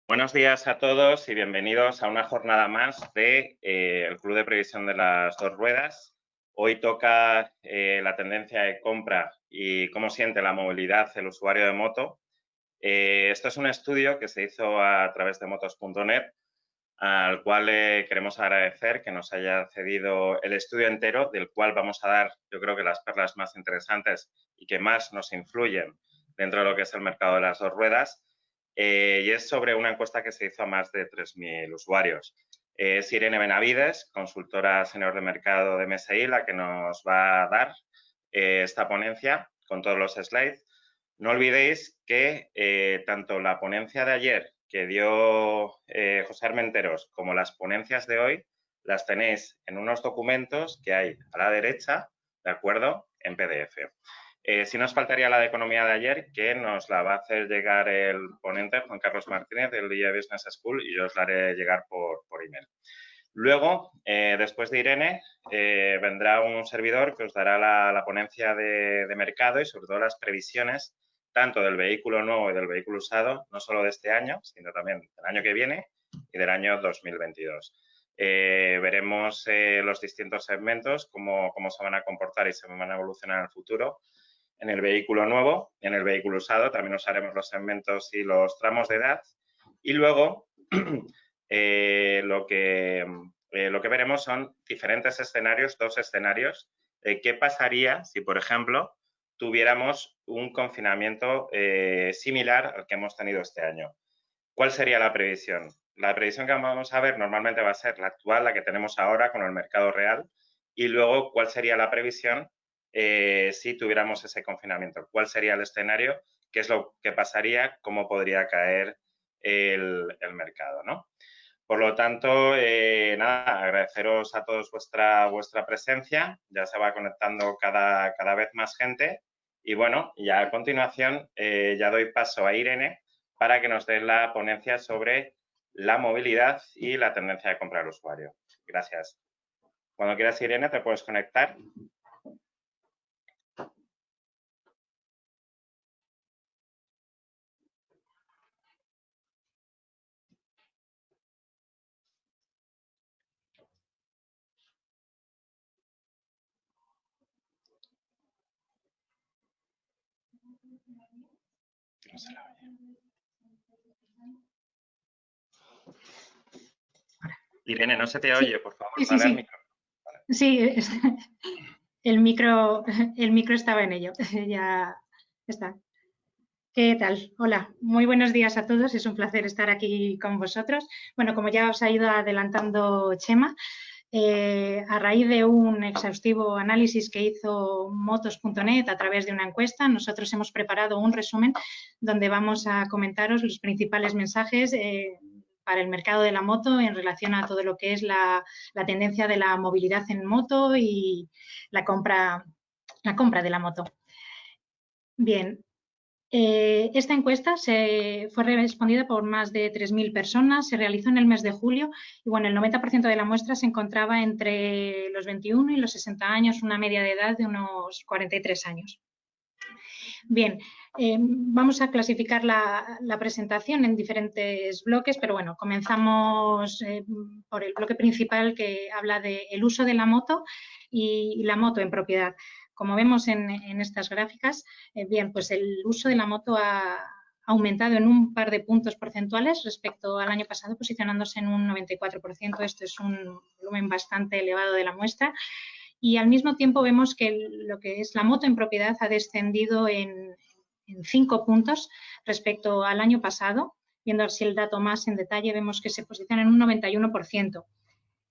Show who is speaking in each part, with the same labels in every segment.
Speaker 1: Buenos días a todos y bienvenidos a una jornada más de el Club de Previsión de las Dos Ruedas. Hoy toca la tendencia de compra y cómo siente la movilidad el usuario de moto. Esto es un estudio que se hizo a través de motos.net, al cual queremos agradecer que nos haya cedido el estudio entero, del cual vamos a dar, yo creo que las perlas más interesantes y que más nos influyen dentro de lo que es el mercado de las dos ruedas. Y es sobre una encuesta que se hizo a más de 3.000 usuarios. Es Irene Benavides, consultora senior de mercado de MSI, la que nos va a dar esta ponencia con todos los slides. No olvidéis que tanto la ponencia de ayer que dio José Armenteros como las ponencias de hoy las tenéis en unos documentos que hay a la derecha, ¿de acuerdo?, en PDF. Sí nos faltaría la de economía de ayer, que nos la va a hacer llegar el ponente, Juan Carlos Martínez, del DIA Business School, y yo os la haré llegar por email. Luego, después de Irene, vendrá un servidor que os dará la ponencia de mercado y sobre todo las previsiones tanto del vehículo nuevo y del vehículo usado, no solo de este año, sino también del año que viene y del año 2022. Veremos los distintos segmentos, cómo se van a comportar y se van a evolucionar en el futuro. En el vehículo nuevo, en el vehículo usado, también os haremos los segmentos y los tramos de edad. Y luego, lo que veremos son diferentes escenarios, dos escenarios. ¿Qué pasaría si, por ejemplo, tuviéramos un confinamiento similar al que hemos tenido este año? ¿Cuál sería la previsión? La previsión que vamos a ver normalmente va a ser la actual, la que tenemos ahora con el mercado real, y luego cuál sería la previsión si tuviéramos ese confinamiento. ¿Cuál sería el escenario? ¿Qué es lo que pasaría? ¿Cómo podría caer el mercado, ¿no? Por lo tanto, nada, agradeceros a todos vuestra presencia. Ya se va conectando cada vez más gente. Y bueno, ya a continuación ya doy paso a Irene para que nos dé la ponencia sobre la movilidad y la tendencia de compra al usuario. Gracias. Cuando quieras, Irene, te puedes conectar. No se la oye. Irene, no se te oye, por favor, dale al micro. Vale.
Speaker 2: Sí, el micro estaba en ello, ya está. ¿Qué tal? Hola, muy buenos días a todos, es un placer estar aquí con vosotros. Bueno, como ya os ha ido adelantando Chema, a raíz de un exhaustivo análisis que hizo motos.net a través de una encuesta, nosotros hemos preparado un resumen donde vamos a comentaros los principales mensajes para el mercado de la moto en relación a todo lo que es la tendencia de la movilidad en moto y la compra de la moto. Bien, esta encuesta fue respondida por más de 3.000 personas, se realizó en el mes de julio y bueno, el 90% de la muestra se encontraba entre los 21 y los 60 años, una media de edad de unos 43 años. Bien, vamos a clasificar la presentación en diferentes bloques, pero bueno, comenzamos por el bloque principal que habla del uso de la moto y la moto en propiedad. Como vemos en estas gráficas, bien, pues el uso de la moto ha aumentado en un par de puntos porcentuales respecto al año pasado, posicionándose en un 94%. Esto es un volumen bastante elevado de la muestra. Y al mismo tiempo vemos que lo que es la moto en propiedad ha descendido en 5 puntos respecto al año pasado. Viendo así el dato más en detalle, vemos que se posiciona en un 91%.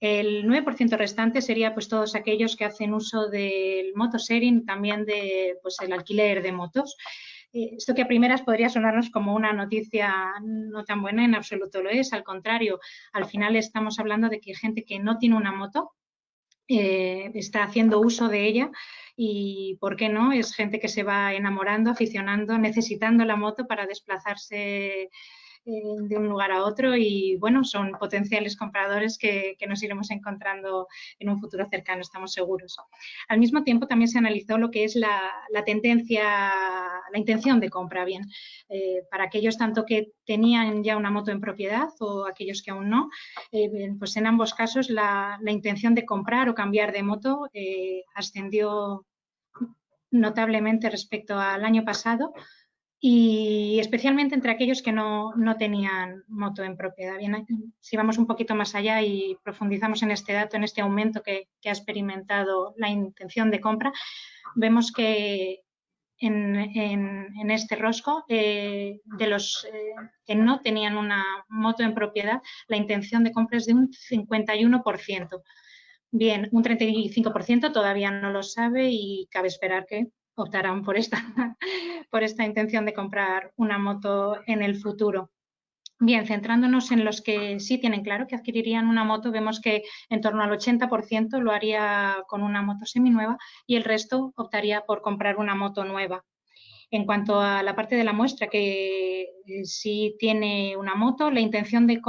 Speaker 2: El 9% restante sería pues todos aquellos que hacen uso del motosharing, también de pues el alquiler de motos. Esto que a primeras podría sonarnos como una noticia no tan buena, en absoluto lo es. Al contrario, al final estamos hablando de que hay gente que no tiene una moto, está haciendo uso de ella y, ¿por qué no? Es gente que se va enamorando, aficionando, necesitando la moto para desplazarse de un lugar a otro y bueno, son potenciales compradores que nos iremos encontrando en un futuro cercano, estamos seguros. Al mismo tiempo también se analizó lo que es la tendencia, la intención de compra, bien, para aquellos tanto que tenían ya una moto en propiedad o aquellos que aún no, pues en ambos casos la intención de comprar o cambiar de moto ascendió notablemente respecto al año pasado y especialmente entre aquellos que no tenían moto en propiedad. Bien, si vamos un poquito más allá y profundizamos en este dato, en este aumento que ha experimentado la intención de compra, vemos que en este rosco, de los que no tenían una moto en propiedad, la intención de compra es de un 51%. Bien, un 35% todavía no lo sabe y cabe esperar que optarán por esta intención de comprar una moto en el futuro. Bien, centrándonos en los que sí tienen claro que adquirirían una moto, vemos que en torno al 80% lo haría con una moto seminueva y el resto optaría por comprar una moto nueva. En cuanto a la parte de la muestra, que sí tiene una moto, la intención de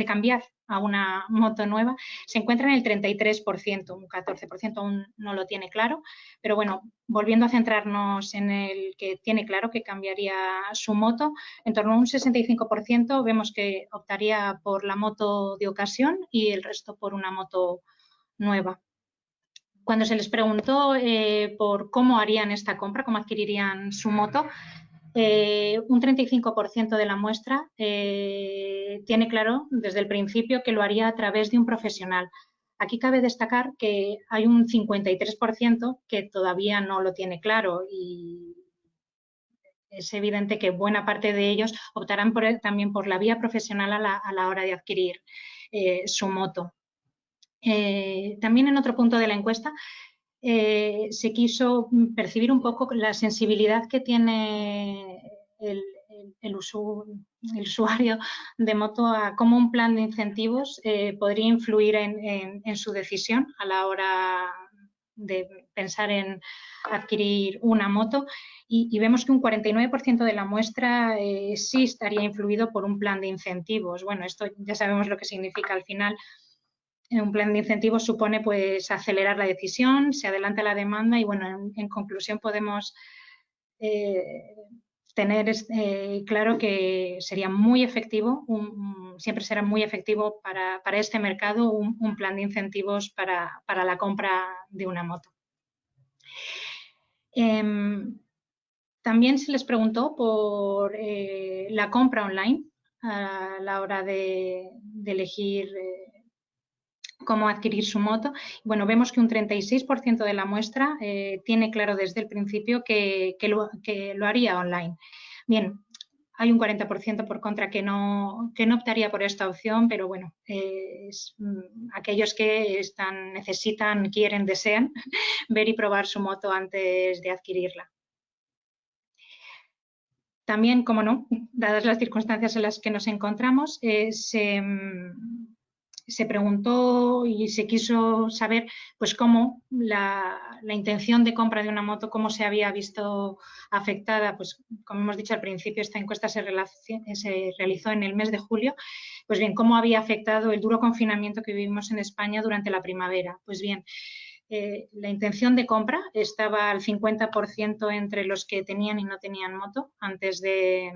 Speaker 2: cambiar a una moto nueva se encuentra en el 33%, un 14% aún no lo tiene claro, pero bueno, volviendo a centrarnos en el que tiene claro que cambiaría su moto, en torno a un 65% vemos que optaría por la moto de ocasión y el resto por una moto nueva. Cuando se les preguntó por cómo harían esta compra, cómo adquirirían su moto, un 35% de la muestra tiene claro desde el principio que lo haría a través de un profesional. Aquí cabe destacar que hay un 53% que todavía no lo tiene claro y es evidente que buena parte de ellos optarán también por la vía profesional a la hora de adquirir su moto. También en otro punto de la encuesta se quiso percibir un poco la sensibilidad que tiene el usuario de moto a cómo un plan de incentivos podría influir en su decisión a la hora de pensar en adquirir una moto y vemos que un 49% de la muestra sí estaría influido por un plan de incentivos. Bueno, esto ya sabemos lo que significa al final. Un plan de incentivos supone pues acelerar la decisión, se adelanta la demanda y bueno, en conclusión podemos tener claro que sería muy efectivo, siempre será muy efectivo para este mercado un plan de incentivos para la compra de una moto. También se les preguntó por la compra online a la hora de elegir cómo adquirir su moto. Bueno, vemos que un 36% de la muestra tiene claro desde el principio que lo haría online. Bien, hay un 40% por contra que no optaría por esta opción, pero bueno, aquellos que necesitan, quieren, desean ver y probar su moto antes de adquirirla. También, como no, dadas las circunstancias en las que nos encontramos, se preguntó y se quiso saber pues cómo la intención de compra de una moto, cómo se había visto afectada, pues como hemos dicho al principio, esta encuesta se realizó en el mes de julio, pues bien, cómo había afectado el duro confinamiento que vivimos en España durante la primavera. Pues bien, la intención de compra estaba al 50% entre los que tenían y no tenían moto entre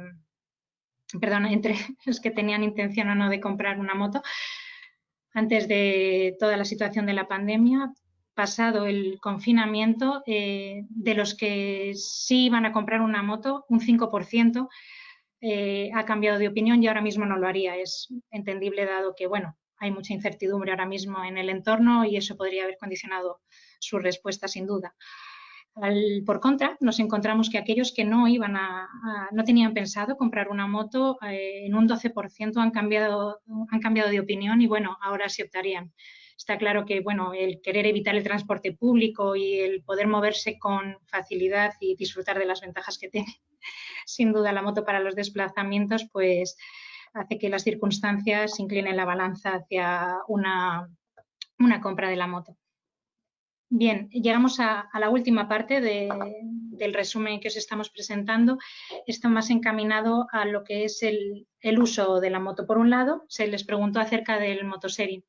Speaker 2: los que tenían intención o no de comprar una moto antes de toda la situación de la pandemia. Pasado el confinamiento, de los que sí iban a comprar una moto, un 5% ha cambiado de opinión y ahora mismo no lo haría. Es entendible dado que, bueno, hay mucha incertidumbre ahora mismo en el entorno y eso podría haber condicionado su respuesta sin duda. Por contra, nos encontramos que aquellos que no tenían pensado comprar una moto, en un 12% han cambiado de opinión y bueno, ahora sí optarían. Está claro que bueno, el querer evitar el transporte público y el poder moverse con facilidad y disfrutar de las ventajas que tiene sin duda la moto para los desplazamientos, pues hace que las circunstancias inclinen la balanza hacia una compra de la moto. Bien, llegamos a la última parte de del resumen que os estamos presentando está más encaminado a lo que es el uso de la moto. Por un lado, se les preguntó acerca del motosharing.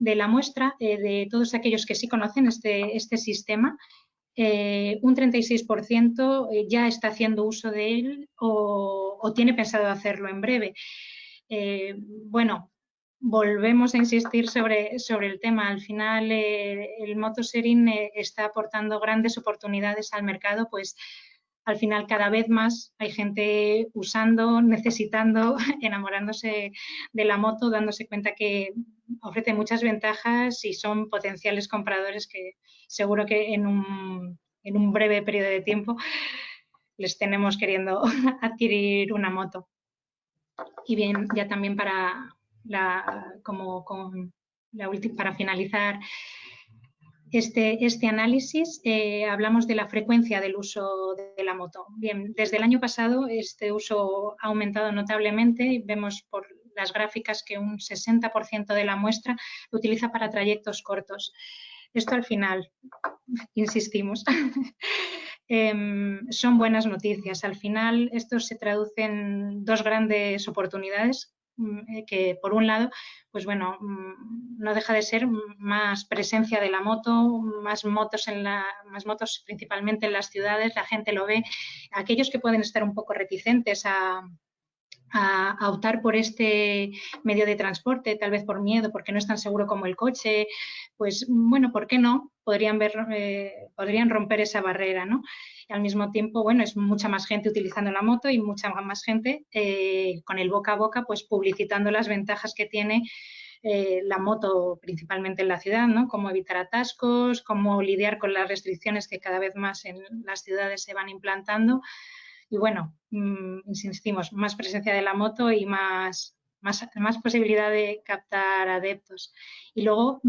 Speaker 2: De la muestra, de todos aquellos que sí conocen este sistema, un 36% ya está haciendo uso de él o tiene pensado hacerlo en breve. Bueno, volvemos a insistir sobre el tema. Al final, el motosharing está aportando grandes oportunidades al mercado, pues al final cada vez más hay gente usando, necesitando, enamorándose de la moto, dándose cuenta que ofrece muchas ventajas y son potenciales compradores que seguro que en un breve periodo de tiempo les tenemos queriendo adquirir una moto. Y bien, ya también para para finalizar este análisis, hablamos de la frecuencia del uso de la moto. Bien, desde el año pasado este uso ha aumentado notablemente. Vemos por las gráficas que un 60% de la muestra lo utiliza para trayectos cortos. Esto al final, insistimos, son buenas noticias. Al final esto se traduce en dos grandes oportunidades que, por un lado, pues bueno, no deja de ser más presencia de la moto, más motos principalmente en las ciudades, la gente lo ve. Aquellos que pueden estar un poco reticentes a optar por este medio de transporte, tal vez por miedo, porque no es tan seguro como el coche, pues bueno, ¿por qué no? Podrían romper esa barrera, ¿no? Y al mismo tiempo, bueno, es mucha más gente utilizando la moto y mucha más gente con el boca a boca, pues publicitando las ventajas que tiene la moto, principalmente en la ciudad, ¿no? Cómo evitar atascos, cómo lidiar con las restricciones que cada vez más en las ciudades se van implantando. Y bueno, insistimos, más presencia de la moto y más posibilidad de captar adeptos. Y luego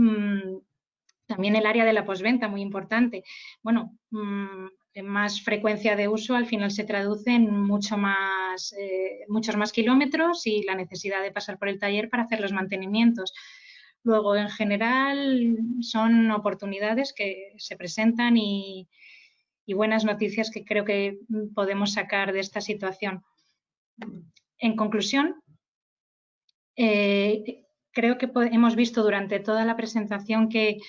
Speaker 2: también el área de la postventa, muy importante. Bueno, más frecuencia de uso al final se traduce en muchos más kilómetros y la necesidad de pasar por el taller para hacer los mantenimientos. Luego, en general, son oportunidades que se presentan y buenas noticias que creo que podemos sacar de esta situación. En conclusión, creo que hemos visto durante toda la presentación que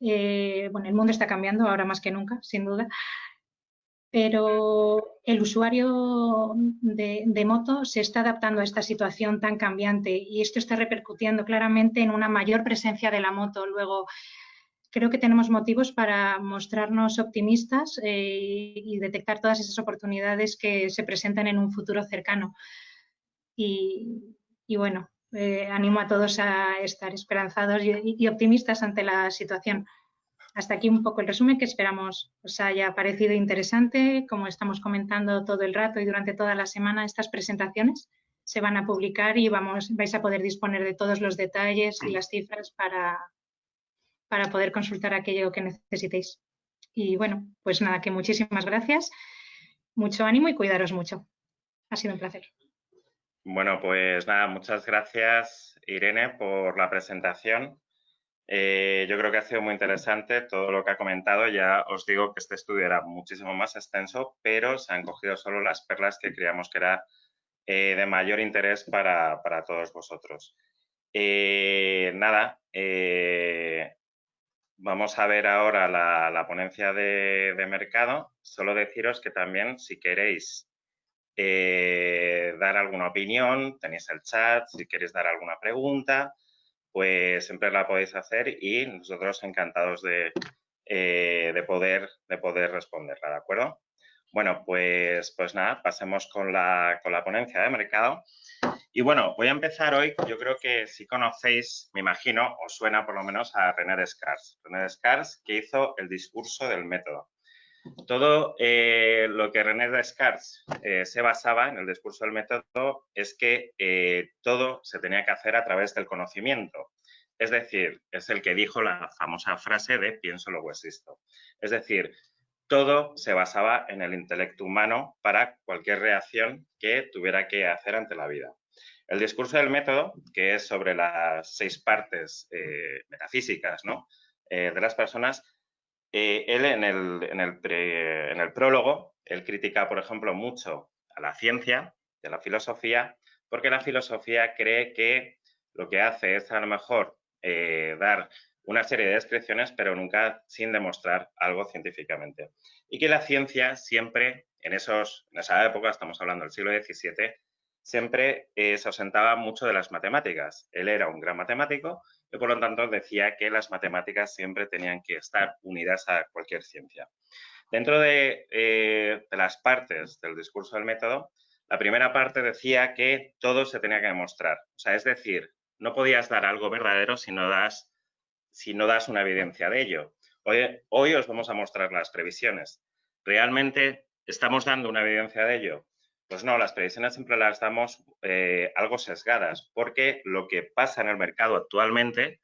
Speaker 2: bueno, el mundo está cambiando ahora más que nunca, sin duda, pero el usuario de moto se está adaptando a esta situación tan cambiante y esto está repercutiendo claramente en una mayor presencia de la moto. Luego, creo que tenemos motivos para mostrarnos optimistas y detectar todas esas oportunidades que se presentan en un futuro cercano. Y bueno, animo a todos a estar esperanzados y optimistas ante la situación. Hasta aquí un poco el resumen que esperamos os haya parecido interesante. Como estamos comentando todo el rato y durante toda la semana, estas presentaciones se van a publicar y vais a poder disponer de todos los detalles y las cifras para poder consultar aquello que necesitéis. Y bueno, pues nada, que muchísimas gracias, mucho ánimo y cuidaros mucho. Ha sido un placer.
Speaker 1: Bueno, pues nada, muchas gracias, Irene, por la presentación. Yo creo que ha sido muy interesante todo lo que ha comentado. Ya os digo que este estudio era muchísimo más extenso, pero se han cogido solo las perlas que creíamos que era de mayor interés para todos vosotros. Nada, vamos a ver ahora la ponencia de mercado. Solo deciros que también, si queréis dar alguna opinión, tenéis el chat, si queréis dar alguna pregunta, pues siempre la podéis hacer y nosotros encantados de poder responderla, ¿de acuerdo? Bueno, pues nada, pasemos con la ponencia de mercado. Y bueno, voy a empezar hoy, yo creo que si conocéis, me imagino, os suena por lo menos a René Descartes. René Descartes, que hizo el discurso del método. Todo lo que René Descartes se basaba en el discurso del método es que todo se tenía que hacer a través del conocimiento. Es decir, es el que dijo la famosa frase de pienso luego existo. Es decir, todo se basaba en el intelecto humano para cualquier reacción que tuviera que hacer ante la vida. El discurso del método, que es sobre las 6 partes metafísicas, ¿no? De las personas, él en el prólogo, él critica, por ejemplo, mucho a la ciencia, de la filosofía, porque la filosofía cree que lo que hace es a lo mejor dar una serie de descripciones, pero nunca sin demostrar algo científicamente. Y que la ciencia siempre, en esa época, estamos hablando del siglo XVII, siempre se ausentaba mucho de las matemáticas. Él era un gran matemático y por lo tanto decía que las matemáticas siempre tenían que estar unidas a cualquier ciencia. Dentro de las partes del discurso del método, la primera parte decía que todo se tenía que demostrar. O sea, es decir, no podías dar algo verdadero si no das una evidencia de ello. Hoy os vamos a mostrar las previsiones. ¿Realmente estamos dando una evidencia de ello? Pues no, las previsiones siempre las damos algo sesgadas, porque lo que pasa en el mercado actualmente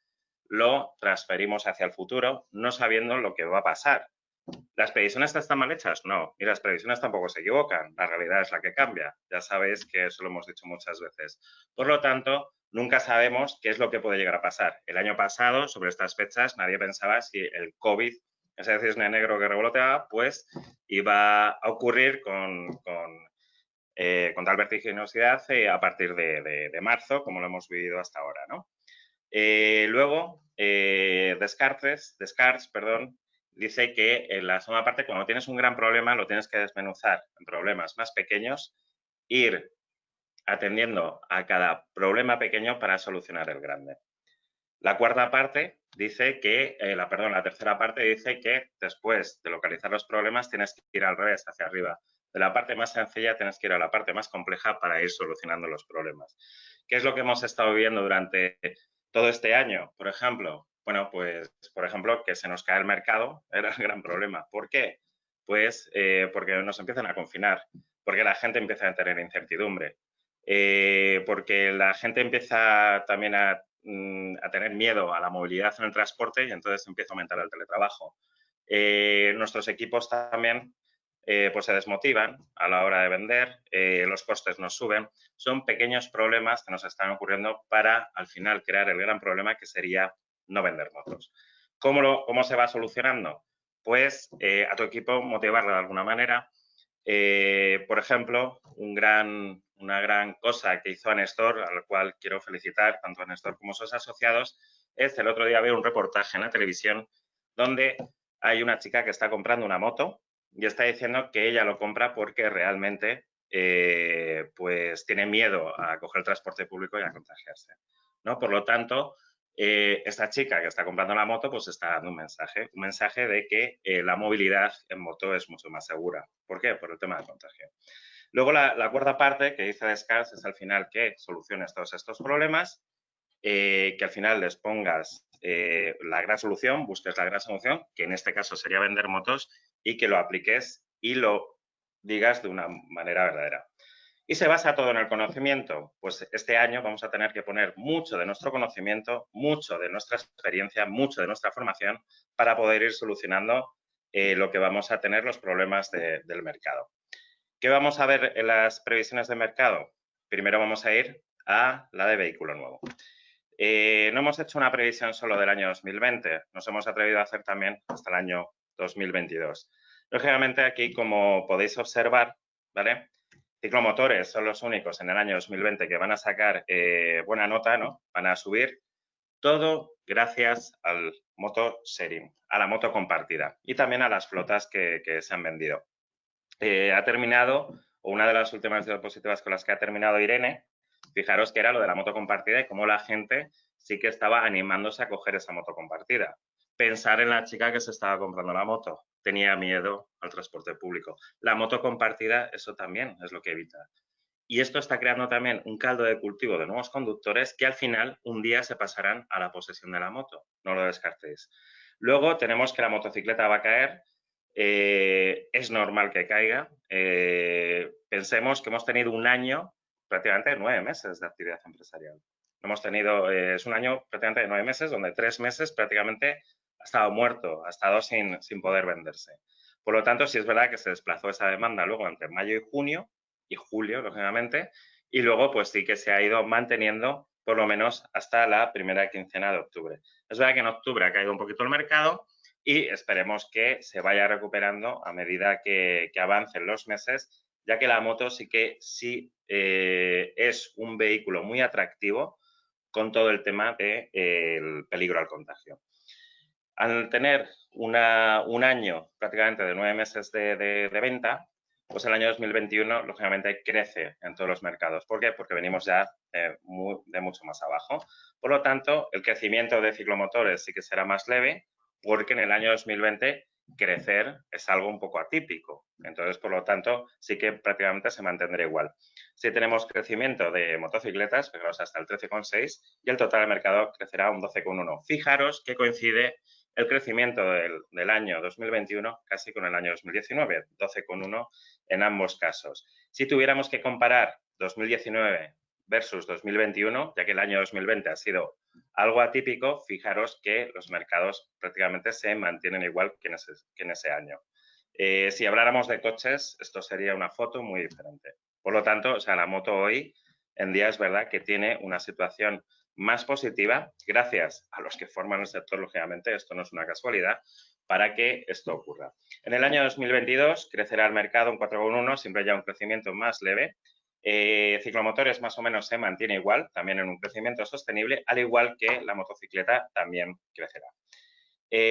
Speaker 1: lo transferimos hacia el futuro, no sabiendo lo que va a pasar. ¿Las previsiones están mal hechas? No, y las previsiones tampoco se equivocan, la realidad es la que cambia. Ya sabéis que eso lo hemos dicho muchas veces. Por lo tanto, nunca sabemos qué es lo que puede llegar a pasar. El año pasado, sobre estas fechas, nadie pensaba si el COVID, ese cisne negro que revoloteaba, pues iba a ocurrir con tal vertiginosidad a partir de marzo, como lo hemos vivido hasta ahora, ¿no? Luego, Descartes, dice que en la segunda parte, cuando tienes un gran problema, lo tienes que desmenuzar en problemas más pequeños, ir atendiendo a cada problema pequeño para solucionar el grande. La cuarta parte dice que, la tercera parte dice que después de localizar los problemas tienes que ir al revés, hacia arriba. De la parte más sencilla tienes que ir a la parte más compleja para ir solucionando los problemas. ¿Qué es lo que hemos estado viendo durante todo este año? Por ejemplo, bueno, pues, por ejemplo, que se nos cae el mercado era el gran problema. ¿Por qué? Pues porque nos empiezan a confinar, porque la gente empieza a tener incertidumbre, porque la gente empieza también a tener miedo a la movilidad en el transporte y entonces empieza a aumentar el teletrabajo. Nuestros equipos también pues se desmotivan a la hora de vender, los costes nos suben. Son pequeños problemas que nos están ocurriendo para al final crear el gran problema que sería no vender motos. ¿Cómo se va solucionando? Pues a tu equipo motivarlo de alguna manera. Por ejemplo, una gran cosa que hizo Anestor, al cual quiero felicitar tanto a Anestor como a sus asociados, es el otro día ver un reportaje en la televisión donde hay una chica que está comprando una moto y está diciendo que ella lo compra porque realmente pues tiene miedo a coger el transporte público y a contagiarse, ¿no? Por lo tanto, esta chica que está comprando la moto pues está dando un mensaje de que la movilidad en moto es mucho más segura. ¿Por qué? Por el tema del contagio. Luego la cuarta parte que dice Descartes es al final que soluciones todos estos problemas, que al final les pongas la gran solución, busques la gran solución, que en este caso sería vender motos, y que lo apliques y lo digas de una manera verdadera. ¿Y se basa todo en el conocimiento? Pues este año vamos a tener que poner mucho de nuestro conocimiento, mucho de nuestra experiencia, mucho de nuestra formación para poder ir solucionando lo que vamos a tener los problemas del mercado. ¿Qué vamos a ver en las previsiones de mercado? Primero vamos a ir a la de vehículo nuevo. No hemos hecho una previsión solo del año 2020, nos hemos atrevido a hacer también hasta el año 2022. Lógicamente aquí, como podéis observar, ¿vale? Ciclomotores son los únicos en el año 2020 que van a sacar buena nota, ¿no? Van a subir todo gracias al moto sharing, a la moto compartida y también a las flotas que se han vendido. Ha terminado, o una de las últimas diapositivas con las que ha terminado Irene, fijaros que era lo de la moto compartida y cómo la gente sí que estaba animándose a coger esa moto compartida. Pensar en la chica que se estaba comprando la moto, tenía miedo al transporte público. La moto compartida, eso también es lo que evita. Y esto está creando también un caldo de cultivo de nuevos conductores que al final un día se pasarán a la posesión de la moto. No lo descartéis. Luego tenemos que la motocicleta va a caer. Es normal que caiga. Pensemos que hemos tenido un año, prácticamente 9 meses de actividad empresarial. Hemos tenido, es un año prácticamente de 9 meses, donde 3 meses prácticamente ha estado muerto, ha estado sin poder venderse. Por lo tanto, sí es verdad que se desplazó esa demanda luego entre mayo y junio, y julio, lógicamente, y luego pues sí que se ha ido manteniendo por lo menos hasta la primera quincena de octubre. Es verdad que en octubre ha caído un poquito el mercado y esperemos que se vaya recuperando a medida que avancen los meses, ya que la moto sí es un vehículo muy atractivo con todo el tema del peligro al contagio. Al tener un año prácticamente de 9 meses de venta, pues el año 2021, lógicamente, crece en todos los mercados. ¿Por qué? Porque venimos ya de mucho más abajo. Por lo tanto, el crecimiento de ciclomotores sí que será más leve, porque en el año 2020 crecer es algo un poco atípico. Entonces, por lo tanto, sí que prácticamente se mantendrá igual. Si tenemos crecimiento de motocicletas, fijaros, hasta el 13,6 y el total del mercado crecerá un 12,1. Fijaros que coincide el crecimiento del año 2021 casi con el año 2019, 12,1 en ambos casos. Si tuviéramos que comparar 2019 versus 2021, ya que el año 2020 ha sido algo atípico, fijaros que los mercados prácticamente se mantienen igual que en ese año. Si habláramos de coches, esto sería una foto muy diferente. Por lo tanto, o sea, la moto hoy en día es verdad que tiene una situación más positiva, gracias a los que forman el sector, lógicamente, esto no es una casualidad, para que esto ocurra. En el año 2022 crecerá el mercado un 4,1, siempre ya un crecimiento más leve. Ciclomotores más o menos se mantiene igual, también en un crecimiento sostenible, al igual que la motocicleta también crecerá.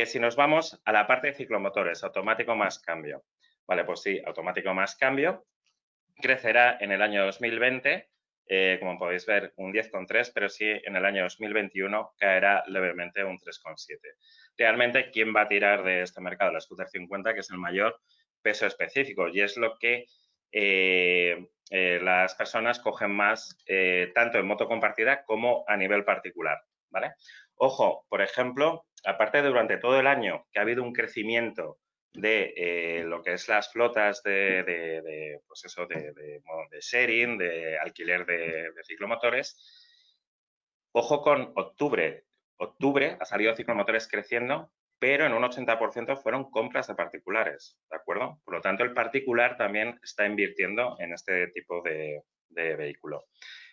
Speaker 1: Si nos vamos a la parte de ciclomotores, automático más cambio. Vale, pues sí, automático más cambio crecerá en el año 2020, como podéis ver, un 10,3, pero sí en el año 2021 caerá levemente un 3,7. Realmente, ¿quién va a tirar de este mercado? La Scooter 50, que es el mayor peso específico y es lo que las personas cogen más tanto en moto compartida como a nivel particular, ¿vale? Ojo, por ejemplo, aparte de durante todo el año que ha habido un crecimiento de lo que es las flotas pues eso, de sharing, de alquiler de ciclomotores. Ojo con octubre. Octubre ha salido ciclomotores creciendo, pero en un 80% fueron compras de particulares, ¿de acuerdo? Por lo tanto, el particular también está invirtiendo en este tipo de vehículo.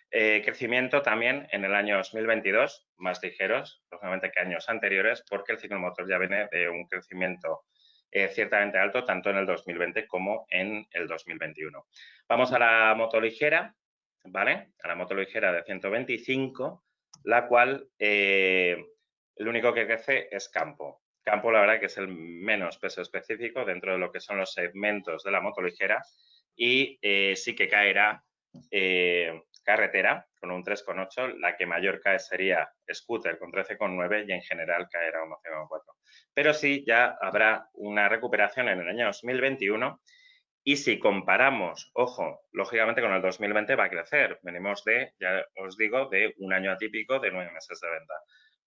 Speaker 1: Crecimiento también en el año 2022, más ligeros, lógicamente, que años anteriores, porque el ciclomotor ya viene de un crecimiento ciertamente alto, tanto en el 2020 como en el 2021. Vamos a la moto ligera, ¿vale? A la moto ligera de 125, la cual el único que crece es campo. Campo, la verdad, que es el menos peso específico dentro de lo que son los segmentos de la moto ligera y sí que caerá carretera con un 3,8, la que mayor cae sería scooter con 13,9 y en general caerá un 11,4. Pero sí ya habrá una recuperación en el año 2021 y si comparamos, ojo, lógicamente con el 2020 va a crecer. Venimos de, ya os digo, de un año atípico de 9 meses de venta.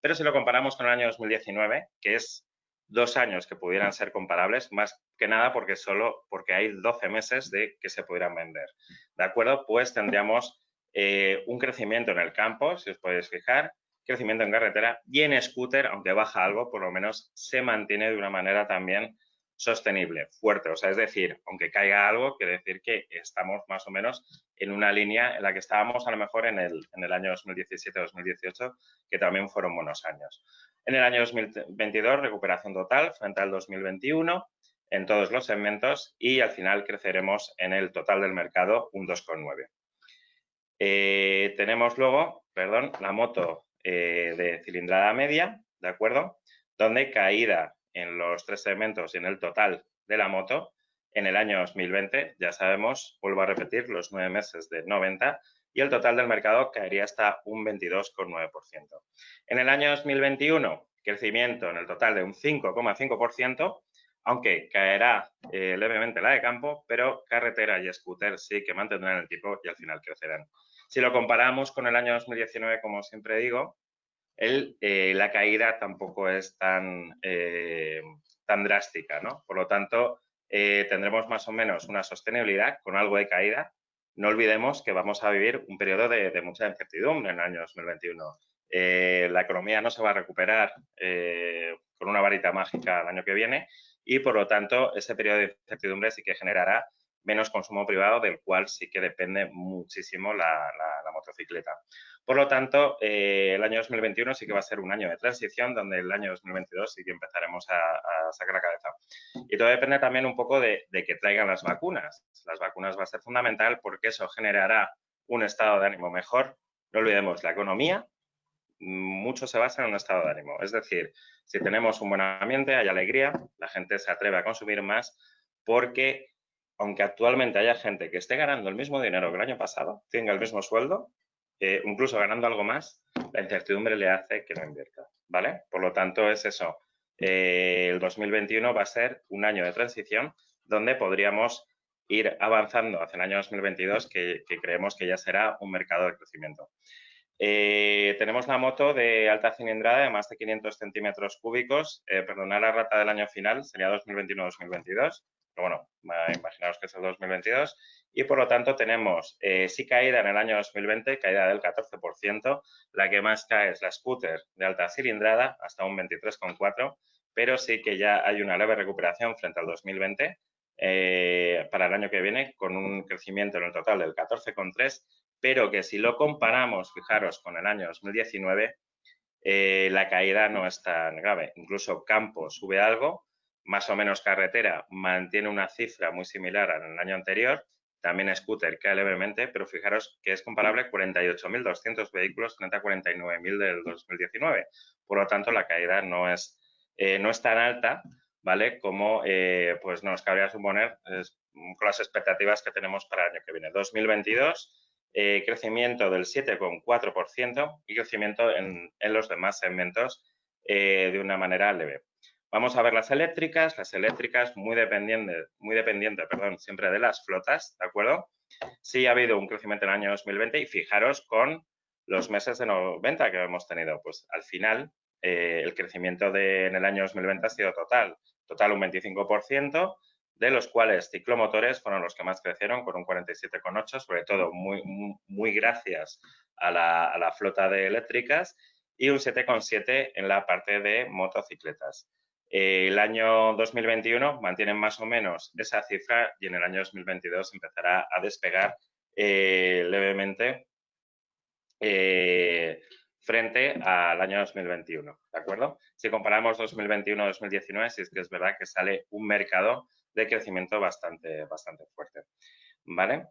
Speaker 1: Pero si lo comparamos con el año 2019, que es 2 años que pudieran ser comparables, más que nada porque hay 12 meses de que se pudieran vender. ¿De acuerdo? Pues tendríamos un crecimiento en el campo, si os podéis fijar, crecimiento en carretera y en scooter, aunque baja algo, por lo menos se mantiene de una manera también sostenible, fuerte. O sea, es decir, aunque caiga algo, quiere decir que estamos más o menos en una línea en la que estábamos a lo mejor en el año 2017-2018, que también fueron buenos años. En el año 2022, recuperación total frente al 2021 en todos los segmentos y al final creceremos en el total del mercado un 2,9. Tenemos luego, la moto de cilindrada media, ¿de acuerdo? Donde caída en los 3 segmentos y en el total de la moto en el año 2020, ya sabemos, vuelvo a repetir, los 9 meses de 90 y el total del mercado caería hasta un 22,9%. En el año 2021, crecimiento en el total de un 5,5%, aunque caerá levemente la de campo, pero carretera y scooter sí que mantendrán el tipo y al final crecerán. Si lo comparamos con el año 2019, como siempre digo, la caída tampoco es tan drástica, ¿no? Por lo tanto, tendremos más o menos una sostenibilidad con algo de caída. No olvidemos que vamos a vivir un periodo de mucha incertidumbre en el año 2021. La economía no se va a recuperar con una varita mágica el año que viene y, por lo tanto, ese periodo de incertidumbre sí que generará menos consumo privado, del cual sí que depende muchísimo la motocicleta. Por lo tanto, el año 2021 sí que va a ser un año de transición, donde el año 2022 sí que empezaremos a sacar la cabeza. Y todo depende también un poco de que traigan las vacunas. Las vacunas va a ser fundamental porque eso generará un estado de ánimo mejor. No olvidemos, la economía mucho se basa en un estado de ánimo. Es decir, si tenemos un buen ambiente, hay alegría, la gente se atreve a consumir más porque, aunque actualmente haya gente que esté ganando el mismo dinero que el año pasado, tenga el mismo sueldo, incluso ganando algo más, la incertidumbre le hace que no invierta, ¿vale? Por lo tanto, es eso. El 2021 va a ser un año de transición donde podríamos ir avanzando hacia el año 2022, que creemos que ya será un mercado de crecimiento. Tenemos la moto de alta cilindrada de más de 500 centímetros cúbicos. Perdonad la rata del año final, sería 2021-2022. Pero bueno, imaginaos que es el 2022. Y por lo tanto tenemos, sí caída en el año 2020, caída del 14%. La que más cae es la scooter de alta cilindrada, hasta un 23,4%. Pero sí que ya hay una leve recuperación frente al 2020 para el año que viene, con un crecimiento en el total del 14,3%. Pero que si lo comparamos, fijaros, con el año 2019, la caída no es tan grave. Incluso campo sube algo, más o menos carretera mantiene una cifra muy similar al año anterior, también scooter cae levemente, pero fijaros que es comparable 48.200 vehículos frente a 49.000 del 2019. Por lo tanto, la caída no es tan alta, ¿vale? Como pues nos cabría suponer con las expectativas que tenemos para el año que viene. 2022, crecimiento del 7,4% y crecimiento en los demás segmentos de una manera leve. Vamos a ver las eléctricas muy dependiente, siempre de las flotas, ¿de acuerdo? Sí ha habido un crecimiento en el año 2020 y fijaros con los meses de 90 que hemos tenido, pues al final el crecimiento en el año 2020 ha sido total un 25%, de los cuales ciclomotores fueron los que más crecieron con un 47,8%, sobre todo muy gracias a la flota de eléctricas, y un 7,7% en la parte de motocicletas. El año 2021 mantienen más o menos esa cifra y en el año 2022 empezará a despegar levemente frente al año 2021, ¿de acuerdo? Si comparamos 2021-2019, sí es que es verdad que sale un mercado de crecimiento bastante fuerte, ¿vale?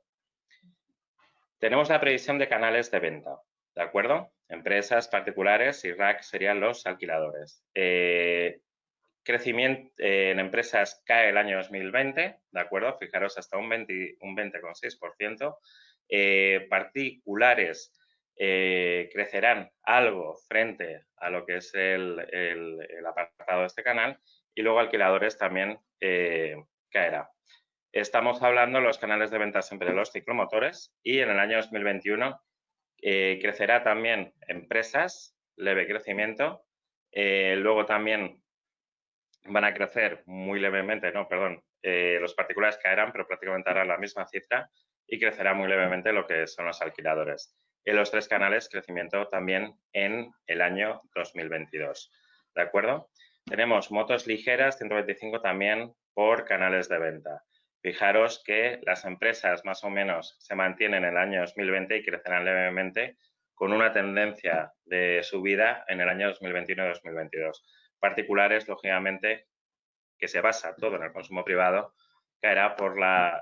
Speaker 1: Tenemos la previsión de canales de venta, ¿de acuerdo? Empresas particulares y RAC serían los alquiladores. Crecimiento en empresas cae el año 2020, ¿de acuerdo? Fijaros, hasta un 20,6%. Particulares crecerán algo frente a lo que es el apartado de este canal, y luego alquiladores también caerá. Estamos hablando de los canales de venta siempre de los ciclomotores, y en el año 2021 crecerá también empresas, leve crecimiento, luego también van a crecer muy levemente, los particulares caerán, pero prácticamente harán la misma cifra, y crecerá muy levemente lo que son los alquiladores. En los tres canales, crecimiento también en el año 2022, ¿de acuerdo? Tenemos motos ligeras, 125 también por canales de venta. Fijaros que las empresas más o menos se mantienen en el año 2020 y crecerán levemente, con una tendencia de subida en el año 2021 y 2022. Particulares, lógicamente, que se basa todo en el consumo privado, caerá por la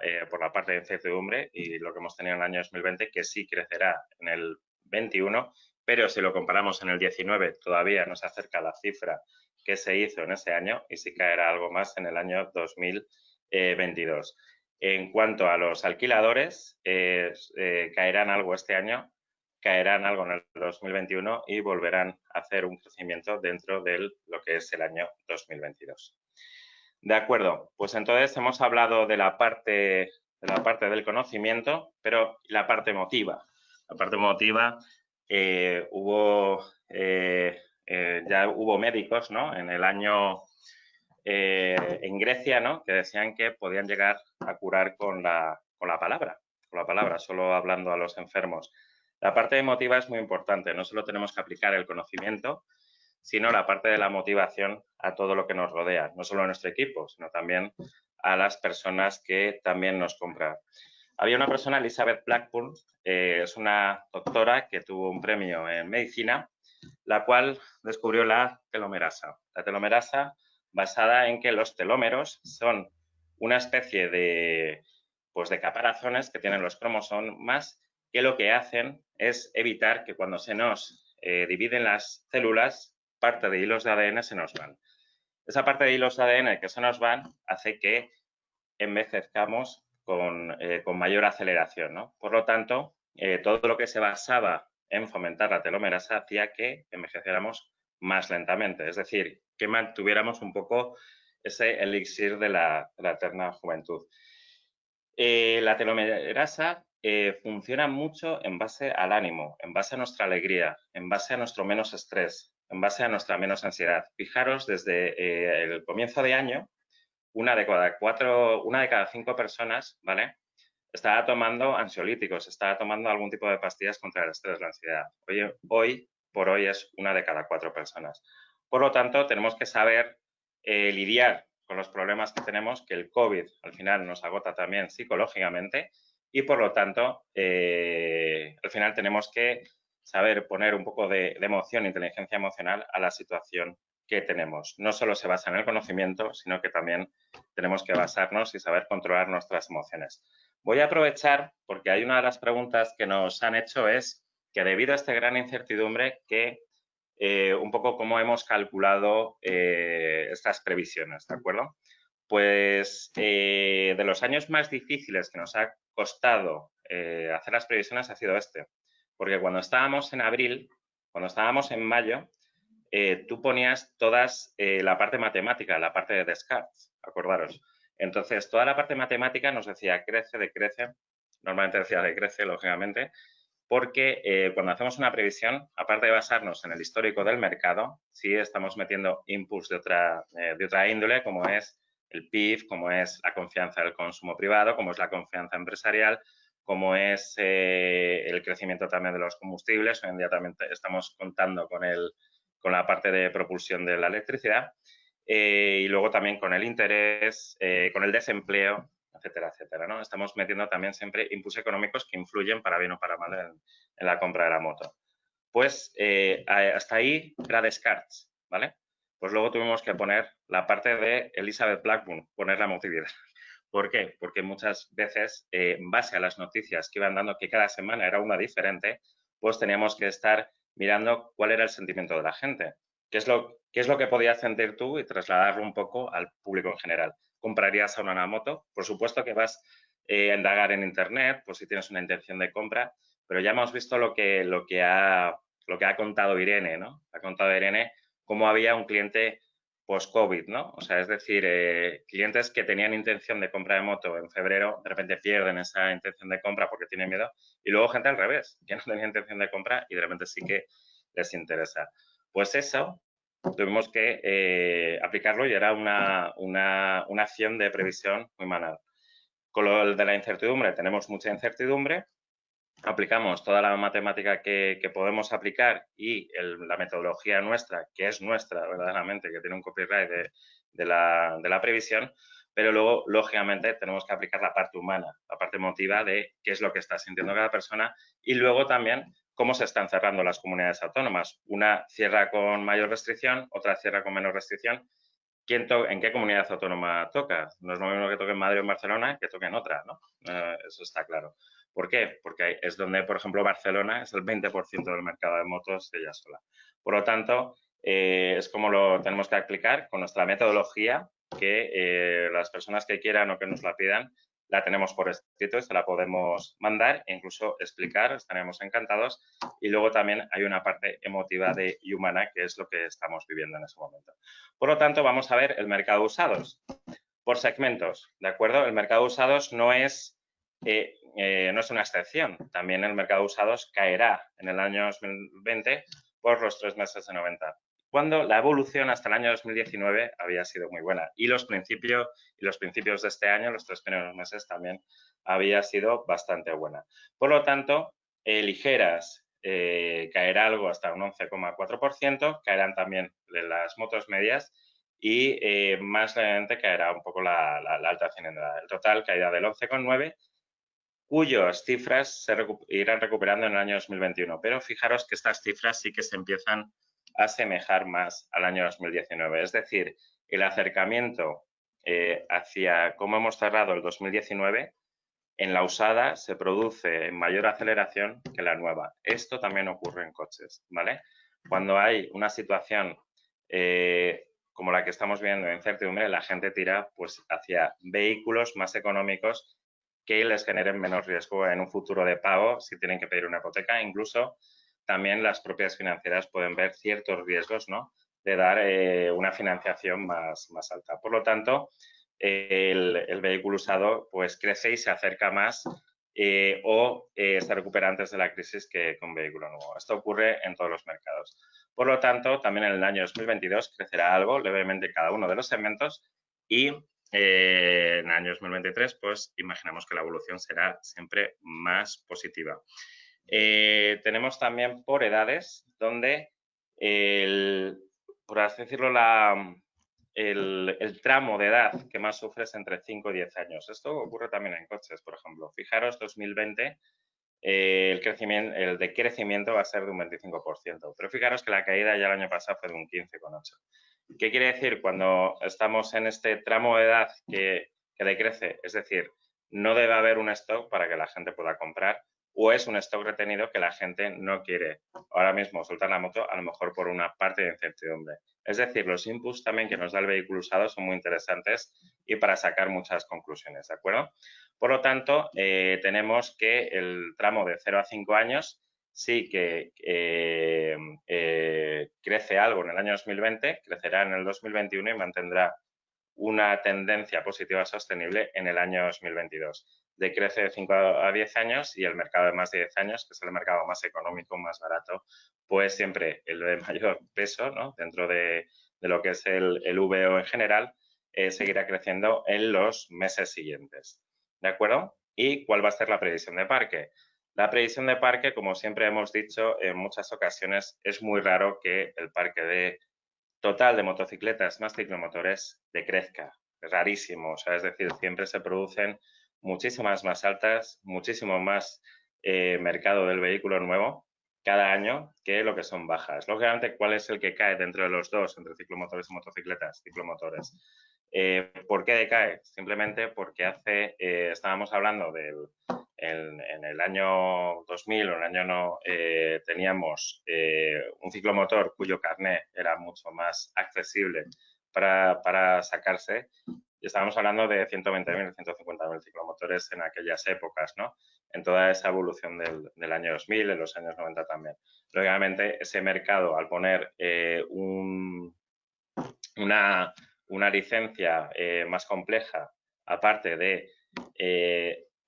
Speaker 1: parte de incertidumbre, y lo que hemos tenido en el año 2020, que sí crecerá en el 21, pero si lo comparamos en el 19 todavía no se acerca a la cifra que se hizo en ese año, y sí caerá algo más en el año 2022. En cuanto a los alquiladores, caerán algo este año, caerán algo en el 2021 y volverán a hacer un crecimiento dentro de lo que es el año 2022. De acuerdo, pues entonces hemos hablado de la parte del conocimiento, pero la parte emotiva. La parte emotiva, ya hubo médicos, ¿no? En el año en Grecia, ¿no? Que decían que podían llegar a curar con la palabra, solo hablando a los enfermos. La parte emotiva es muy importante, no solo tenemos que aplicar el conocimiento, sino la parte de la motivación a todo lo que nos rodea, no solo a nuestro equipo, sino también a las personas que también nos compran. Había una persona, Elizabeth Blackburn, es una doctora que tuvo un premio en medicina, la cual descubrió la telomerasa. La telomerasa basada en que los telómeros son una especie de, pues, de caparazones que tienen los cromosomas que lo que hacen es evitar que cuando se nos dividen las células, parte de hilos de ADN se nos van. Esa parte de hilos de ADN que se nos van hace que envejezcamos con mayor aceleración, ¿no? Por lo tanto, todo lo que se basaba en fomentar la telomerasa hacía que envejeciéramos más lentamente, es decir, que mantuviéramos un poco ese elixir de la eterna juventud. La telomerasa funciona mucho en base al ánimo, en base a nuestra alegría, en base a nuestro menos estrés, en base a nuestra menos ansiedad. Fijaros, desde el comienzo de año, una de cada 5 personas, ¿vale?, estaba tomando ansiolíticos, estaba tomando algún tipo de pastillas contra el estrés, la ansiedad. Hoy por hoy es una de cada 4 personas. Por lo tanto, tenemos que saber lidiar con los problemas que tenemos, que el COVID al final nos agota también psicológicamente y por lo tanto, al final tenemos que saber poner un poco de emoción, inteligencia emocional a la situación que tenemos. No solo se basa en el conocimiento, sino que también tenemos que basarnos y saber controlar nuestras emociones. Voy a aprovechar porque hay una de las preguntas que nos han hecho es que debido a esta gran incertidumbre que un poco cómo hemos calculado estas previsiones, ¿de acuerdo? Pues de los años más difíciles que nos ha costado hacer las previsiones ha sido este, porque cuando estábamos en abril, cuando estábamos en mayo, tú ponías todas la parte matemática, la parte de Descartes, acordaros. Entonces, toda la parte matemática nos decía crece, decrece, normalmente decía decrece, lógicamente, porque cuando hacemos una previsión, aparte de basarnos en el histórico del mercado, sí estamos metiendo inputs de otra índole, como es el PIB, como es la confianza del consumo privado, como es la confianza empresarial, como es el crecimiento también de los combustibles. Hoy en día también estamos contando con la parte de propulsión de la electricidad y luego también con el interés, con el desempleo, etcétera, etcétera, ¿no? Estamos metiendo también siempre inputs económicos que influyen para bien o para mal en la compra de la moto. Pues hasta ahí era Descartes, ¿vale? Pues luego tuvimos que poner la parte de Elizabeth Blackburn, poner la emotividad. ¿Por qué? Porque muchas veces, en base a las noticias que iban dando, que cada semana era una diferente, pues teníamos que estar mirando cuál era el sentimiento de la gente. ¿Qué es lo que podías sentir tú y trasladarlo un poco al público en general? ¿Comprarías ahora una moto? Por supuesto que vas a indagar en Internet, pues si tienes una intención de compra, pero ya hemos visto lo que ha contado Irene, ¿no? Ha contado Irene cómo había un cliente post-COVID, ¿no? O sea, es decir, clientes que tenían intención de compra de moto en febrero, de repente pierden esa intención de compra porque tienen miedo, y luego gente al revés, que no tenía intención de compra y de repente sí que les interesa. Pues eso tuvimos que aplicarlo y era una acción de previsión muy manual. Con lo de la incertidumbre, tenemos mucha incertidumbre, aplicamos toda la matemática que podemos aplicar y la metodología nuestra, que es nuestra verdaderamente, que tiene un copyright de la previsión, pero luego, lógicamente, tenemos que aplicar la parte humana, la parte emotiva de qué es lo que está sintiendo cada persona y luego también cómo se están cerrando las comunidades autónomas. Una cierra con mayor restricción, otra cierra con menor restricción. ¿En qué comunidad autónoma toca? No es lo mismo que toque en Madrid o en Barcelona que toque en otra, ¿no? Eso está claro. ¿Por qué? Porque es donde, por ejemplo, Barcelona es el 20% del mercado de motos de ella sola. Por lo tanto, es como lo tenemos que aplicar con nuestra metodología, que las personas que quieran o que nos la pidan, la tenemos por escrito y se la podemos mandar e incluso explicar, estaremos encantados. Y luego también hay una parte emotiva y humana, que es lo que estamos viviendo en ese momento. Por lo tanto, vamos a ver el mercado de usados por segmentos, ¿de acuerdo? El mercado de usados no es una excepción. También el mercado de usados caerá en el año 2020 por los 3 meses de 90, cuando la evolución hasta el año 2019 había sido muy buena. Y los principios de este año, los 3 primeros meses, también había sido bastante buena. Por lo tanto, ligeras, caerá algo hasta un 11,4%, caerán también las motos medias y más levemente caerá un poco la alta cilindrada. El total caerá del 11,9, cuyas cifras se irán recuperando en el año 2021. Pero fijaros que estas cifras sí que se empiezan a asemejar más al año 2019. Es decir, el acercamiento hacia cómo hemos cerrado el 2019, en la usada se produce en mayor aceleración que la nueva. Esto también ocurre en coches, ¿vale? Cuando hay una situación como la que estamos viendo de incertidumbre, la gente tira pues hacia vehículos más económicos que les generen menos riesgo en un futuro de pago si tienen que pedir una hipoteca. Incluso también las propias financieras pueden ver ciertos riesgos, ¿no?, de dar una financiación más alta. Por lo tanto, el vehículo usado pues crece y se acerca más o se recupera antes de la crisis que con un vehículo nuevo. Esto ocurre en todos los mercados. Por lo tanto, también en el año 2022 crecerá algo, levemente, cada uno de los segmentos y en el año 2023 pues imaginamos que la evolución será siempre más positiva. Tenemos también por edades donde por así decirlo, el tramo de edad que más sufre es entre 5 y 10 años. Esto ocurre también en coches, por ejemplo. Fijaros, 2020, el decrecimiento va a ser de un 25%. Pero fijaros que la caída ya el año pasado fue de un 15,8%. ¿Qué quiere decir cuando estamos en este tramo de edad que decrece? Es decir, no debe haber un stock para que la gente pueda comprar, o es un stock retenido que la gente no quiere ahora mismo soltar la moto, a lo mejor por una parte de incertidumbre. Es decir, los inputs también que nos da el vehículo usado son muy interesantes y para sacar muchas conclusiones, ¿de acuerdo? Por lo tanto, tenemos que el tramo de 0 a 5 años sí que crece algo en el año 2020, crecerá en el 2021 y mantendrá una tendencia positiva sostenible en el año 2022. Decrece de 5 a 10 años y el mercado de más de 10 años, que es el mercado más económico, más barato, pues siempre el de mayor peso, ¿no?, dentro de lo que es el VO en general, seguirá creciendo en los meses siguientes. ¿De acuerdo? ¿Y cuál va a ser la previsión de parque? La previsión de parque, como siempre hemos dicho en muchas ocasiones, es muy raro que el parque de total de motocicletas más ciclomotores decrezca. Es rarísimo, o sea, es decir, siempre se producen muchísimas más altas, muchísimo más mercado del vehículo nuevo cada año que lo que son bajas. Lógicamente, ¿cuál es el que cae dentro de los dos, entre ciclomotores y motocicletas? Ciclomotores. ¿Por qué decae? Simplemente porque estábamos hablando en el año 2000 o en el año no, teníamos un ciclomotor cuyo carné era mucho más accesible para sacarse. Y estábamos hablando de 120.000, 150.000 ciclomotores en aquellas épocas, ¿no?, en toda esa evolución del año 2000, en los años 90 también. Lógicamente, ese mercado, al poner una licencia más compleja, aparte de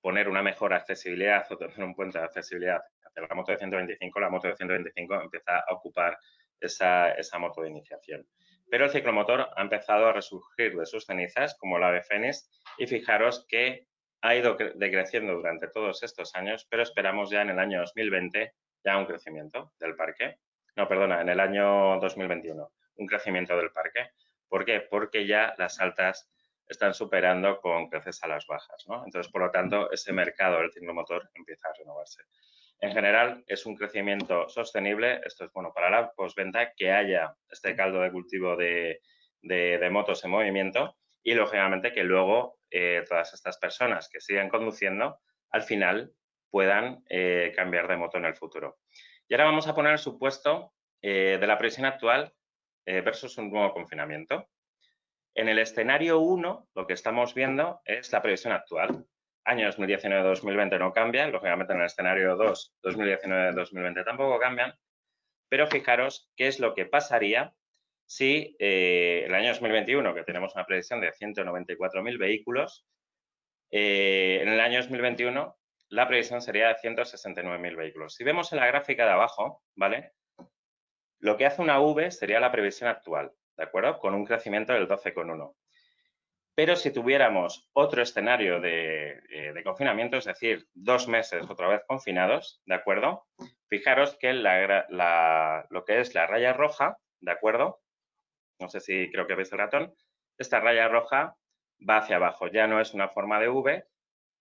Speaker 1: poner una mejor accesibilidad o tener un puente de accesibilidad hacia la moto de 125, la moto de 125 empieza a ocupar esa moto de iniciación. Pero el ciclomotor ha empezado a resurgir de sus cenizas como la ave fénix y fijaros que ha ido decreciendo durante todos estos años, pero esperamos ya en el año 2020 ya un crecimiento del parque. No, perdona, en el año 2021 un crecimiento del parque. ¿Por qué? Porque ya las altas están superando con creces a las bajas, ¿no? Entonces, por lo tanto, ese mercado del ciclomotor empieza a renovarse. En general, es un crecimiento sostenible. Esto es bueno para la postventa, que haya este caldo de cultivo de motos en movimiento y, lógicamente, que luego todas estas personas que sigan conduciendo, al final, puedan cambiar de moto en el futuro. Y ahora vamos a poner el supuesto de la previsión actual versus un nuevo confinamiento. En el escenario 1, lo que estamos viendo es la previsión actual. Año 2019-2020 no cambia, lógicamente en el escenario 2, 2019-2020 tampoco cambian, pero fijaros qué es lo que pasaría si el año 2021, que tenemos una previsión de 194.000 vehículos, en el año 2021 la previsión sería de 169.000 vehículos. Si vemos en la gráfica de abajo, ¿vale?, lo que hace una V sería la previsión actual, ¿de acuerdo?, con un crecimiento del 12,1. Pero si tuviéramos otro escenario de confinamiento, es decir, 2 meses otra vez confinados, ¿de acuerdo?, fijaros que lo que es la raya roja, ¿de acuerdo?, no sé si creo que veis el ratón, esta raya roja va hacia abajo. Ya no es una forma de V,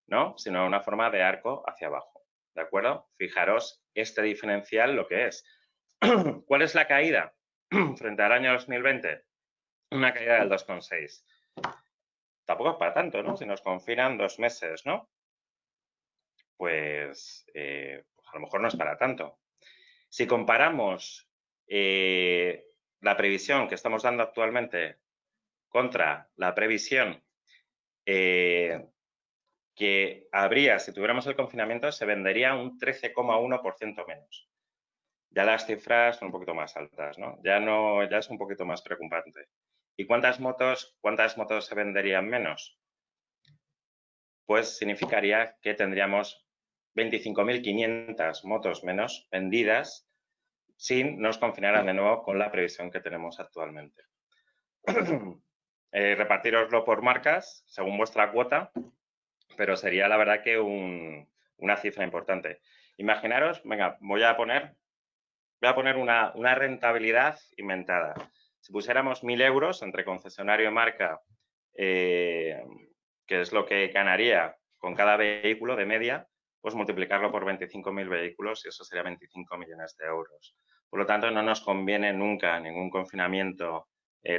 Speaker 1: ¿no? Sino una forma de arco hacia abajo. ¿De acuerdo? Fijaros este diferencial lo que es. ¿Cuál es la caída frente al año 2020? Una caída del 2,6. Tampoco es para tanto, ¿no? Si nos confinan 2 meses, ¿no? Pues a lo mejor no es para tanto. Si comparamos la previsión que estamos dando actualmente contra la previsión que habría si tuviéramos el confinamiento, se vendería un 13,1% menos. Ya las cifras son un poquito más altas, ¿no? Ya es un poquito más preocupante. ¿Y cuántas motos se venderían menos? Pues significaría que tendríamos 25.500 motos menos vendidas si nos confinaran de nuevo con la previsión que tenemos actualmente. Repartiroslo por marcas según vuestra cuota, pero sería la verdad que una cifra importante. Imaginaros, venga, voy a poner una rentabilidad inventada. Si pusiéramos 1.000 euros entre concesionario y marca, que es lo que ganaría con cada vehículo de media, pues multiplicarlo por 25.000 vehículos y eso sería 25 millones de euros. Por lo tanto, no nos conviene nunca ningún confinamiento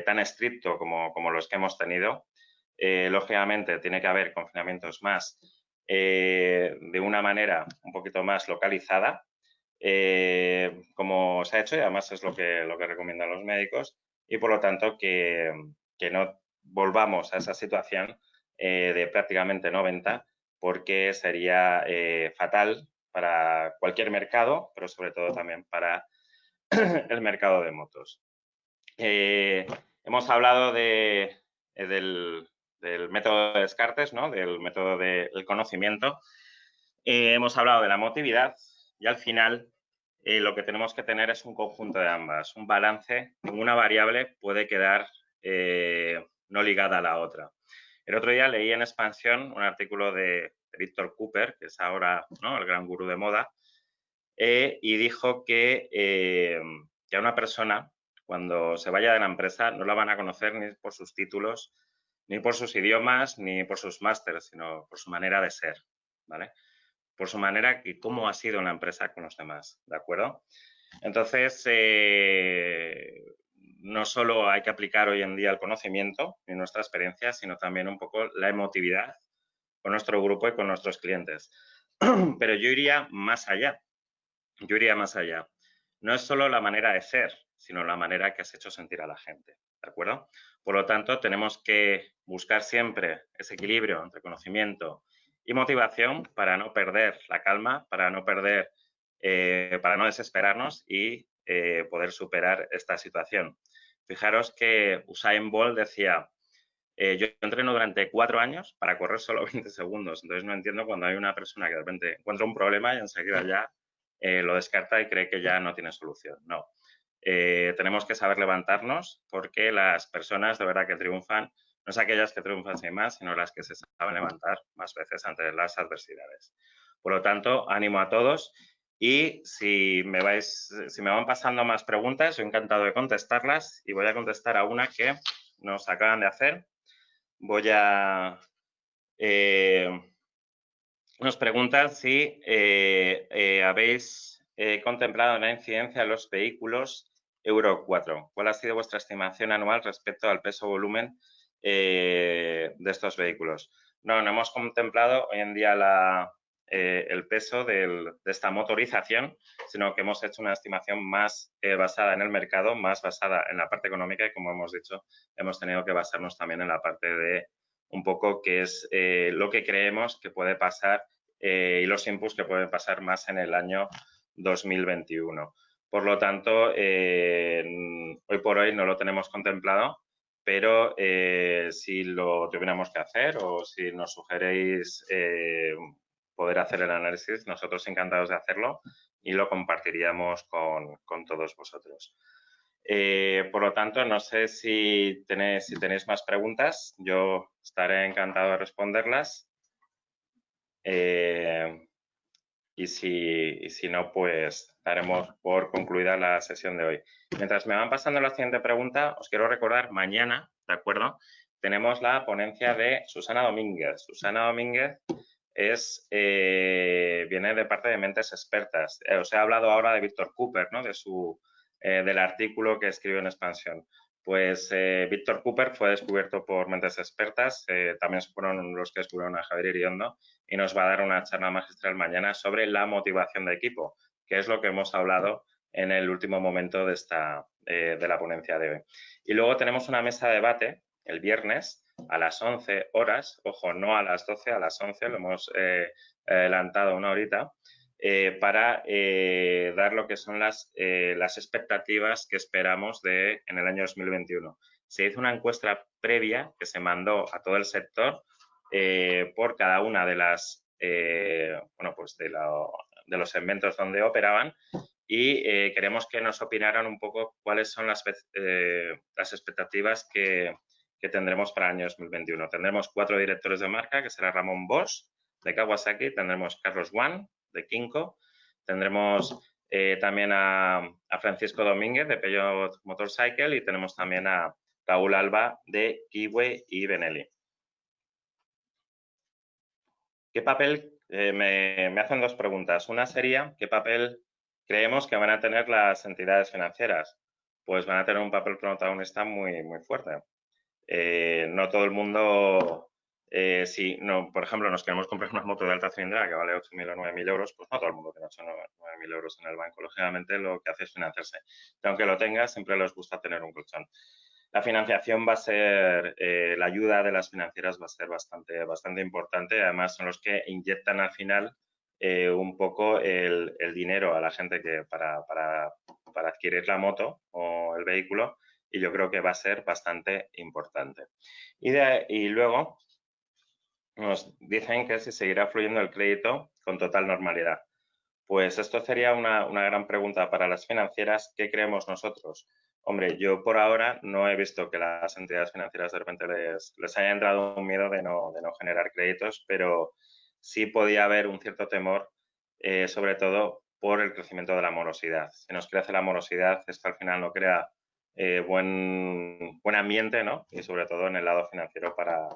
Speaker 1: tan estricto como los que hemos tenido. Lógicamente, tiene que haber confinamientos más de una manera un poquito más localizada, como se ha hecho y además es lo que recomiendan los médicos y por lo tanto que no volvamos a esa situación de prácticamente no venta porque sería fatal para cualquier mercado, pero sobre todo también para el mercado de motos. Hemos hablado del método de Descartes, ¿no? Del método del conocimiento. Hemos hablado de la emotividad y al final lo que tenemos que tener es un conjunto de ambas, un balance. Ninguna variable puede quedar no ligada a la otra. El otro día leí en Expansión un artículo de Víctor Cooper, que es ahora, ¿no?, el gran gurú de moda, y dijo que a una persona, cuando se vaya de la empresa, no la van a conocer ni por sus títulos, ni por sus idiomas, ni por sus másteres, sino por su manera de ser, ¿vale? Por su manera y cómo ha sido en la empresa con los demás, ¿de acuerdo? Entonces, no solo hay que aplicar hoy en día el conocimiento y nuestra experiencia, sino también un poco la emotividad con nuestro grupo y con nuestros clientes. Pero yo iría más allá. No es solo la manera de ser, sino la manera que has hecho sentir a la gente, ¿de acuerdo? Por lo tanto, tenemos que buscar siempre ese equilibrio entre conocimiento y motivación para no perder la calma, para no desesperarnos y poder superar esta situación. Fijaros que Usain Bolt decía, yo entreno durante 4 años para correr solo 20 segundos. Entonces no entiendo cuando hay una persona que de repente encuentra un problema y enseguida ya lo descarta y cree que ya no tiene solución. No. Tenemos que saber levantarnos porque las personas de verdad que triunfan no es aquellas que triunfan sin más, sino las que se saben levantar más veces ante las adversidades. Por lo tanto, ánimo a todos y si me van pasando más preguntas, yo encantado de contestarlas y voy a contestar a una que nos acaban de hacer. Nos preguntan si habéis contemplado la incidencia de los vehículos Euro 4. ¿Cuál ha sido vuestra estimación anual respecto al peso-volumen de estos vehículos? No hemos contemplado hoy en día el peso de esta motorización, sino que hemos hecho una estimación más basada en el mercado, más basada en la parte económica y, como hemos dicho, hemos tenido que basarnos también en la parte de un poco qué es lo que creemos que puede pasar y los inputs que pueden pasar más en el año 2021. Por lo tanto, hoy por hoy no lo tenemos contemplado, pero si lo tuviéramos que hacer o si nos sugeréis poder hacer el análisis, nosotros encantados de hacerlo y lo compartiríamos con todos vosotros. Por lo tanto, no sé si tenéis más preguntas. Yo estaré encantado de responderlas. y si no, pues daremos por concluida la sesión de hoy. Mientras me van pasando la siguiente pregunta, os quiero recordar, mañana, ¿de acuerdo?, tenemos la ponencia de Susana Domínguez. Susana Domínguez viene de parte de Mentes Expertas. Os he hablado ahora de Víctor Cooper, ¿no?, del artículo que escribió en Expansión. Pues Víctor Cooper fue descubierto por Mentes Expertas, también fueron los que descubrieron a Javier Iriondo, y nos va a dar una charla magistral mañana sobre la motivación de equipo, que es lo que hemos hablado en el último momento de la ponencia de hoy. Y luego tenemos una mesa de debate el viernes a las 11 horas, ojo, no a las 12, a las 11, lo hemos adelantado una horita, para dar lo que son las expectativas que esperamos en el año 2021. Se hizo una encuesta previa que se mandó a todo el sector por cada una de de los segmentos donde operaban, y queremos que nos opinaran un poco cuáles son las expectativas que tendremos para el año 2021. Tendremos 4 directores de marca, que será Ramón Bosch, de Kawasaki, tendremos Carlos Wan, de Kinko, tendremos también a Francisco Domínguez, de Peugeot Motorcycle, y tenemos también a Raúl Alba, de Kiwi y Benelli. ¿Qué papel? Me hacen 2 preguntas. Una sería, ¿qué papel creemos que van a tener las entidades financieras? Pues van a tener un papel protagonista muy, muy fuerte. No todo el mundo, por ejemplo, nos queremos comprar una moto de alta cilindrada que vale 8.000 o 9.000 euros, pues no todo el mundo tiene 8.000 o 9.000 euros en el banco. Lógicamente, lo que hace es financiarse. Pero aunque lo tenga, siempre les gusta tener un colchón. La financiación va a ser, la ayuda de las financieras va a ser bastante importante. Además, son los que inyectan al final un poco el dinero a la gente que para adquirir la moto o el vehículo, y yo creo que va a ser bastante importante. Y luego nos dicen que si seguirá fluyendo el crédito con total normalidad. Pues esto sería una gran pregunta para las financieras. ¿Qué creemos nosotros? Hombre, yo por ahora no he visto que las entidades financieras de repente les haya entrado un miedo de no generar créditos, pero sí podía haber un cierto temor, sobre todo por el crecimiento de la morosidad. Si nos crece la morosidad, esto al final no crea buen ambiente, ¿no? Y sobre todo en el lado financiero para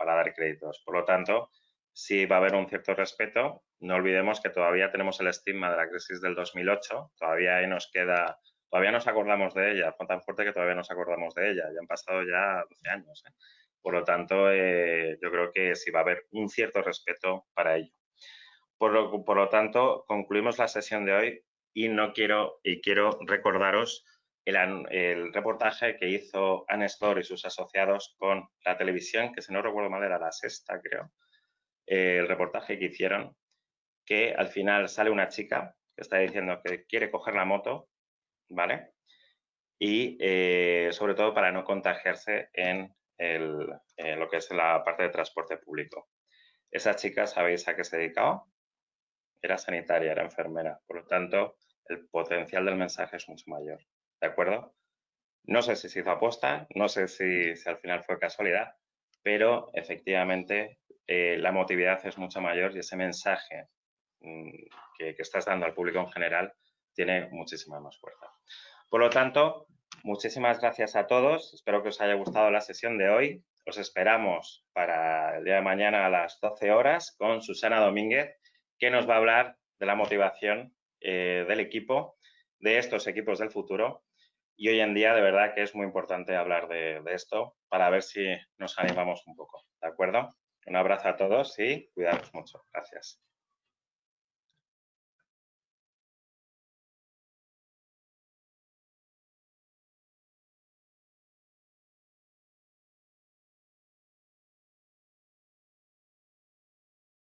Speaker 1: dar créditos. Por lo tanto, sí va a haber un cierto respeto. No olvidemos que todavía tenemos el estigma de la crisis del 2008, todavía ahí nos queda, todavía nos acordamos de ella, fue tan fuerte que todavía nos acordamos de ella, ya han pasado ya 12 años. Por lo tanto, yo creo que sí va a haber un cierto respeto para ello. Por lo tanto, concluimos la sesión de hoy y quiero recordaros el reportaje que hizo Anne Store y sus asociados con la televisión, que si no recuerdo mal era La Sexta, creo, el reportaje que hicieron, que al final sale una chica que está diciendo que quiere coger la moto, ¿vale? Y sobre todo para no contagiarse en lo que es la parte de transporte público. Esa chica, ¿sabéis a qué se dedicaba? Era sanitaria, era enfermera. Por lo tanto, el potencial del mensaje es mucho mayor. ¿De acuerdo? No sé si se hizo aposta, no sé si al final fue casualidad, pero efectivamente la emotividad es mucho mayor y ese mensaje que estás dando al público en general tiene muchísima más fuerza. Por lo tanto, muchísimas gracias a todos. Espero que os haya gustado la sesión de hoy. Os esperamos para el día de mañana a las 12 horas con Susana Domínguez, que nos va a hablar de la motivación del equipo, de estos equipos del futuro. Y hoy en día, de verdad, que es muy importante hablar de esto para ver si nos animamos un poco. ¿De acuerdo? Un abrazo a todos y cuidaros mucho. Gracias.